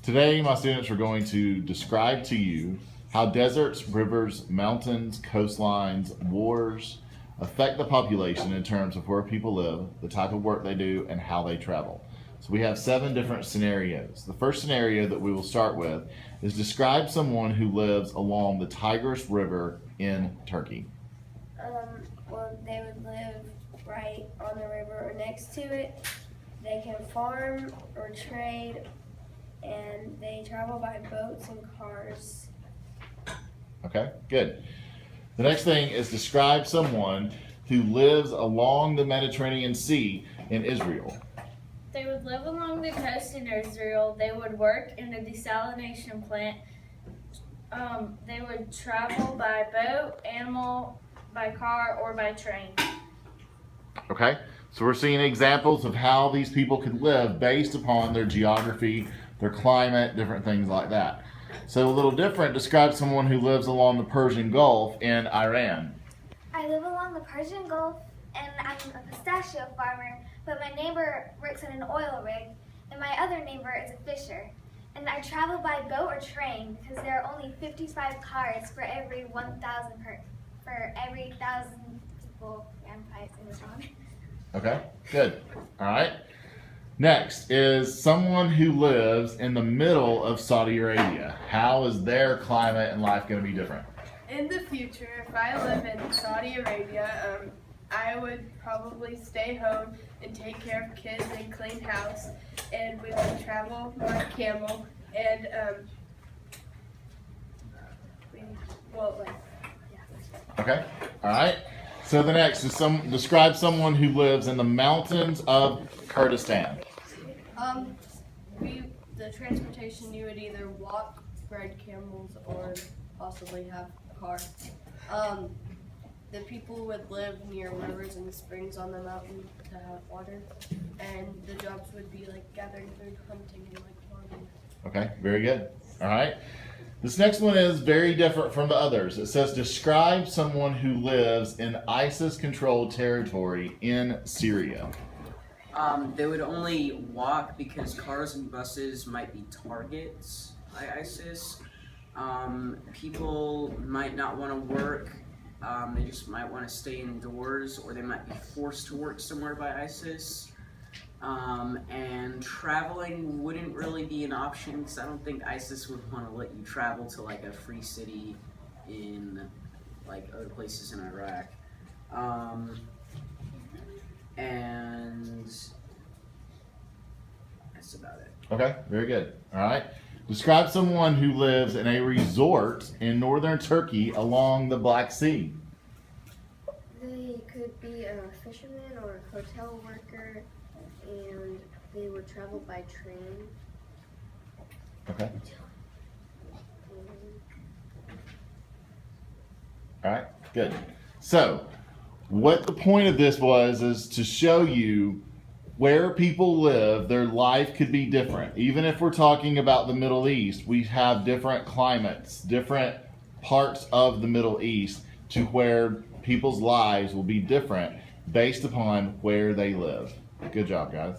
Today, my students are going to describe to you how deserts, rivers, mountains, coastlines, wars affect the population in terms of where people live, the type of work they do, and how they travel. So we have 7 different scenarios. The first scenario that we will start with is describe someone who lives along the Tigris River in Turkey. Well, they would live right on the river or next to it. They can farm or trade, and they travel by boats and cars. Okay, good. The next thing is describe someone who lives along the Mediterranean Sea in Israel. They would live along the coast in Israel. They would work in a desalination plant. They would travel by boat, animal, by car, or by train. Okay, so we're seeing examples of how these people could live based upon their geography, their climate, different things like that. So a little different, describe someone who lives along the Persian Gulf in Iran. I live along the Persian Gulf, and I'm a pistachio farmer, but my neighbor works in an oil rig, and my other neighbor is a fisher. And I travel by boat or train because there are only 55 cars for every 1,000 for every 1,000 people. I'm probably saying this wrong. Okay, good. All right. Next is someone who lives in the middle of Saudi Arabia. How is their climate and life going to be different? In the future, if I live in Saudi Arabia, I would probably stay home and take care of kids and clean house, and we would travel by camel, and Okay. All right. So the next is describe someone who lives in the mountains of Kurdistan. The transportation, you would either walk, ride camels, or possibly have a car. The people would live near rivers and springs on the mountain to have water, and the jobs would be like gathering food, hunting, and like farming. Okay, very good. All right. This next one is very different from the others. It says describe someone who lives in ISIS-controlled territory in Syria. They would only walk because cars and buses might be targets by ISIS. People might not want to work. They just might want to stay indoors, or they might be forced to work somewhere by ISIS. And traveling wouldn't really be an option because I don't think ISIS would want to let you travel to like a free city in like other places in Iraq. And that's about it. Okay, very good. All right. Describe someone who lives in a resort in northern Turkey along the Black Sea. They could be a fisherman or a hotel worker, and they would travel by train. Okay. All right, good. So, what the point of this was is to show you where people live, their life could be different. Even if we're talking about the Middle East, we have different climates, different parts of the Middle East to where people's lives will be different based upon where they live. Good job, guys.